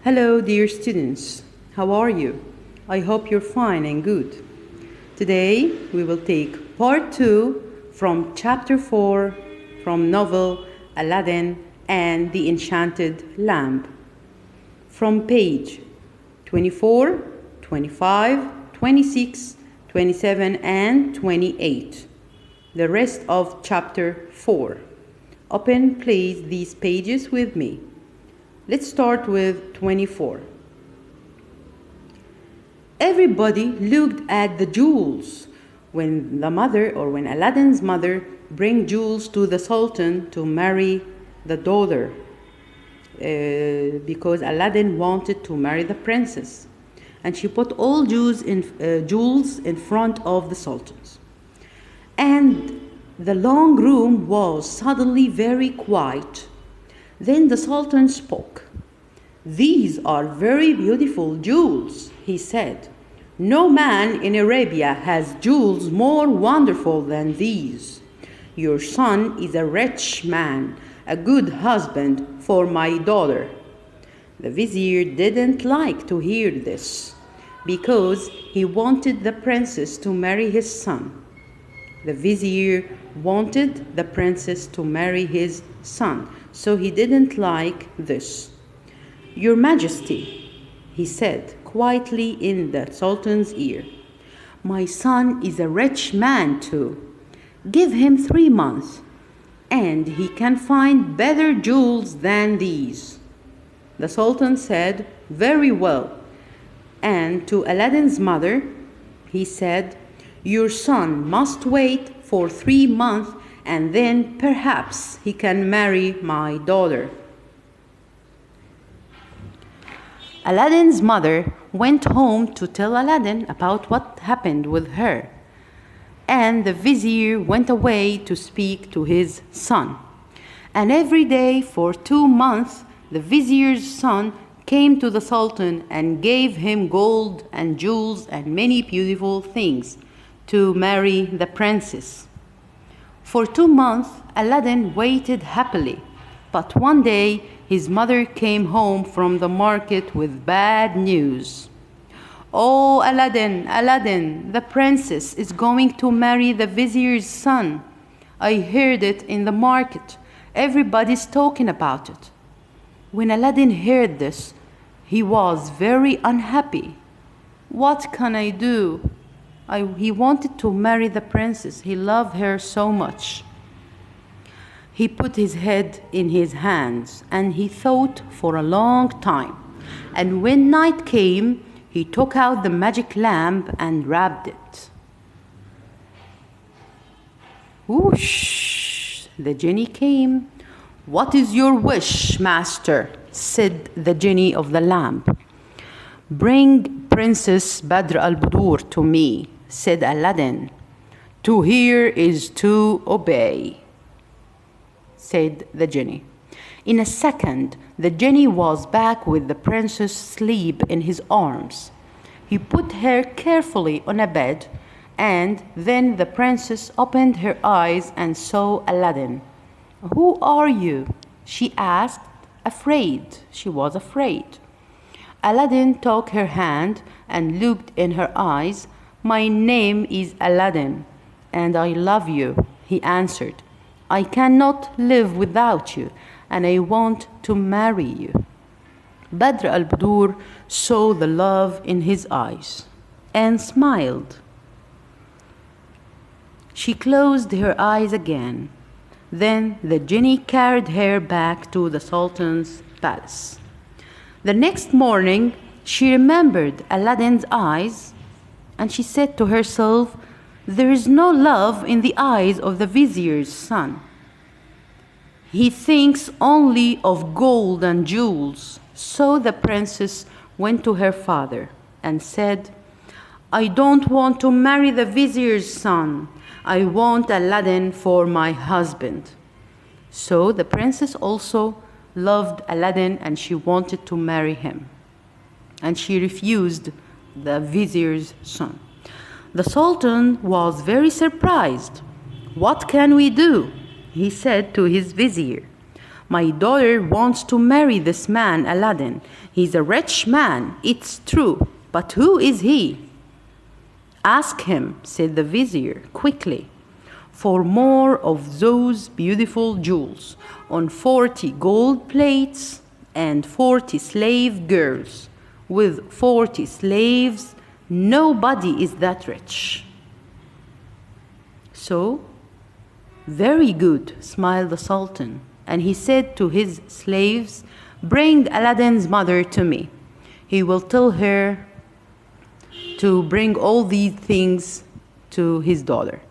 Hello, dear students. How are you? I hope you're fine and good. Today, we will take part 2 from Chapter 4 from novel Aladdin and the Enchanted Lamp. From page 24, 25, 26, 27, and 28. The rest of Chapter 4. Open, please, these pages with me. Let's start with 24. Everybody looked at the jewels when Aladdin's mother bring jewels to the Sultan to marry the daughter, because Aladdin wanted to marry the princess, and she put all jewels in front of the Sultans. And the long room was suddenly very quiet. Then the Sultan spoke. "These are very beautiful jewels," he said. "No man in Arabia has jewels more wonderful than these. Your son is a rich man, a good husband for my daughter." The vizier didn't like to hear this because he wanted the princess to marry his son. The vizier wanted the princess to marry his son, so he didn't like this. "Your Majesty," he said quietly in the Sultan's ear, "my son is a rich man too. Give him 3 months, and he can find better jewels than these." The Sultan said, "Very well." And to Aladdin's mother, he said, "Your son must wait for 3 months, and then perhaps he can marry my daughter." Aladdin's mother went home to tell Aladdin about what happened with her, and the vizier went away to speak to his son. And every day for 2 months, the vizier's son came to the Sultan and gave him gold and jewels and many beautiful things to marry the princess. For 2 months, Aladdin waited happily, but one day his mother came home from the market with bad news. "Oh, Aladdin, Aladdin, the princess is going to marry the vizier's son. I heard it in the market. Everybody's talking about it." When Aladdin heard this, he was very unhappy. "What can I do? He wanted to marry the princess. He loved her so much." He put his head in his hands and he thought for a long time. And when night came, he took out the magic lamp and rubbed it. Whoosh! The genie came. "What is your wish, master?" said the genie of the lamp. "Bring Princess Badr al-Budur to me," said Aladdin. "To hear is to obey," said the genie. In a second, the genie was back with the princess asleep in his arms. He put her carefully on a bed, and then the princess opened her eyes and saw Aladdin. "Who are you?" she asked, afraid. She was afraid. Aladdin took her hand and looked in her eyes. "My name is Aladdin, and I love you," he answered. "I cannot live without you, and I want to marry you." Badr al-Budur saw the love in his eyes and smiled. She closed her eyes again. Then the genie carried her back to the Sultan's palace. The next morning, she remembered Aladdin's eyes, and she said to herself, "There is no love in the eyes of the vizier's son. He thinks only of gold and jewels." So the princess went to her father and said, "I don't want to marry the vizier's son. I want Aladdin for my husband." So the princess also loved Aladdin and she wanted to marry him. And she refused the vizier's son. The Sultan was very surprised. "What can we do?" he said to his vizier. My daughter wants to marry this man, Aladdin. He's a rich man, it's true, but who is he? Ask him, said the vizier quickly, for more of those beautiful jewels on 40 gold plates and 40 slave girls. With 40 slaves, nobody is that rich. So, very good, smiled the Sultan, and he said to his slaves, bring Aladdin's mother to me. He will tell her to bring all these things to his daughter.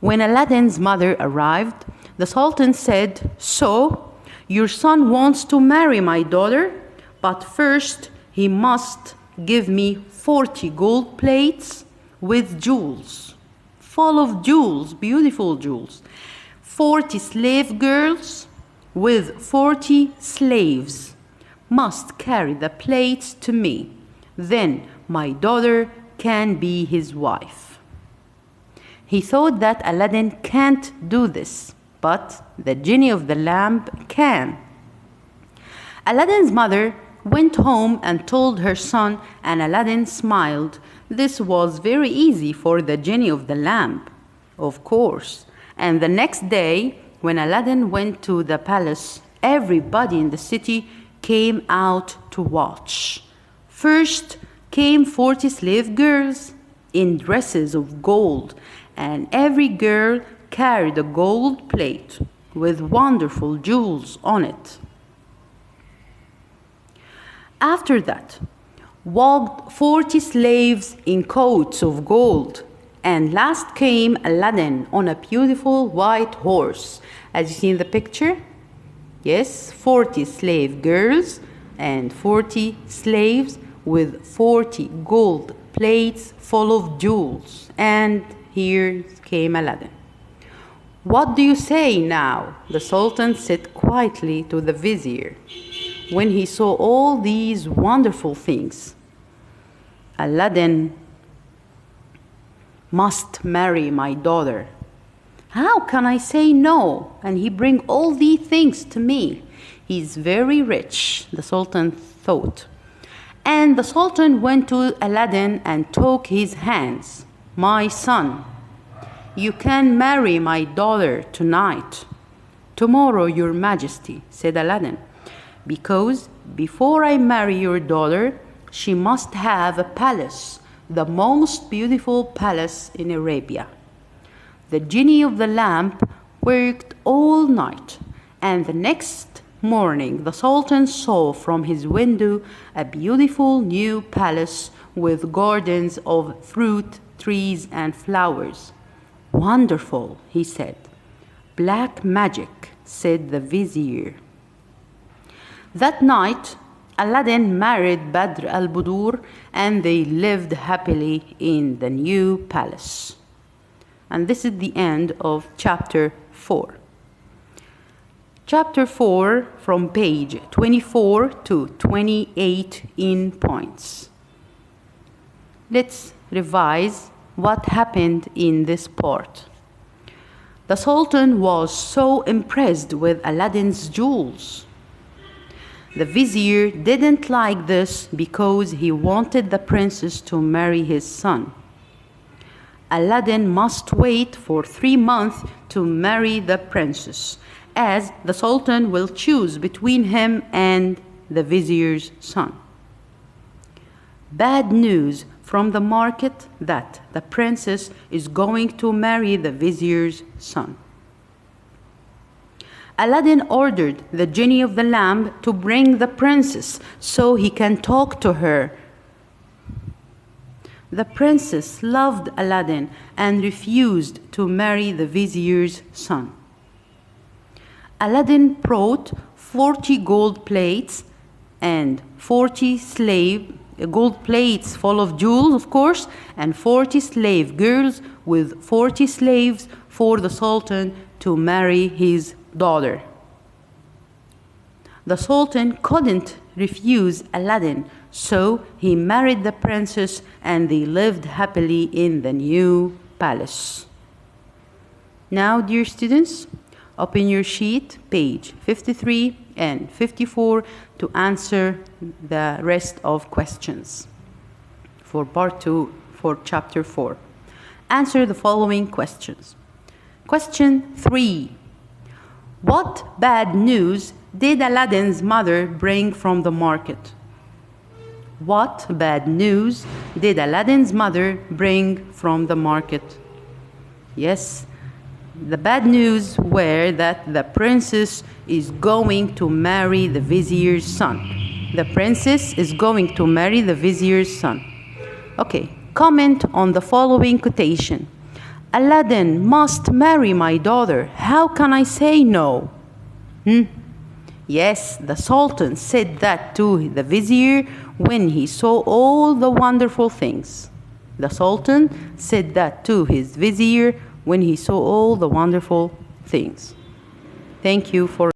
When Aladdin's mother arrived, the Sultan said, so, your son wants to marry my daughter, but first he must give me 40 gold plates with jewels, full of jewels, beautiful jewels. 40 slave girls with 40 slaves must carry the plates to me. Then my daughter can be his wife. He thought that Aladdin can't do this, but the genie of the lamp can. Aladdin's mother went home and told her son, and Aladdin smiled. This was very easy for the genie of the lamp, of course. And the next day, when Aladdin went to the palace, everybody in the city came out to watch. First came 40 slave girls in dresses of gold, and every girl carried a gold plate with wonderful jewels on it. After that, walked 40 slaves in coats of gold, and last came Aladdin on a beautiful white horse. As you see in the picture, yes, 40 slave girls and 40 slaves with 40 gold plates full of jewels. And here came Aladdin. What do you say now? The Sultan said quietly to the vizier when he saw all these wonderful things. Aladdin must marry my daughter. How can I say no? And he bring all these things to me. He's very rich, the Sultan thought. And the Sultan went to Aladdin and took his hands. My son, you can marry my daughter tonight. Tomorrow, your majesty, said Aladdin, because before I marry your daughter, she must have a palace, the most beautiful palace in Arabia. The genie of the lamp worked all night, and the next morning the Sultan saw from his window a beautiful new palace with gardens of fruit, trees, and flowers. Wonderful, he said. Black magic, said the vizier. That night, Aladdin married Badr al-Budur, and they lived happily in the new palace. And this is the end of chapter 4. Chapter 4 from page 24 to 28 in points. Let's revise what happened in this part. The Sultan was so impressed with Aladdin's jewels. The vizier didn't like this because he wanted the princess to marry his son. Aladdin must wait for 3 months to marry the princess, as the Sultan will choose between him and the vizier's son. Bad news from the market that the princess is going to marry the vizier's son. Aladdin ordered the genie of the lamp to bring the princess so he can talk to her. The princess loved Aladdin and refused to marry the vizier's son. Aladdin brought 40 gold plates and 40 gold plates full of jewels, of course, and 40 slave girls with 40 slaves for the Sultan to marry his daughter. The Sultan couldn't refuse Aladdin, so he married the princess and they lived happily in the new palace. Now, dear students, Open your sheet, page 53 and 54, to answer the rest of questions for part 2 for chapter 4. Answer the following questions. Question 3. What bad news did Aladdin's mother bring from the market? What bad news did Aladdin's mother bring from the market? Yes, the bad news were that the princess is going to marry the vizier's son. The princess is going to marry the vizier's son. Okay, comment on the following quotation. Aladdin must marry my daughter. How can I say no? Yes, the Sultan said that to the vizier when he saw all the wonderful things. The Sultan said that to his vizier when he saw all the wonderful things. Thank you for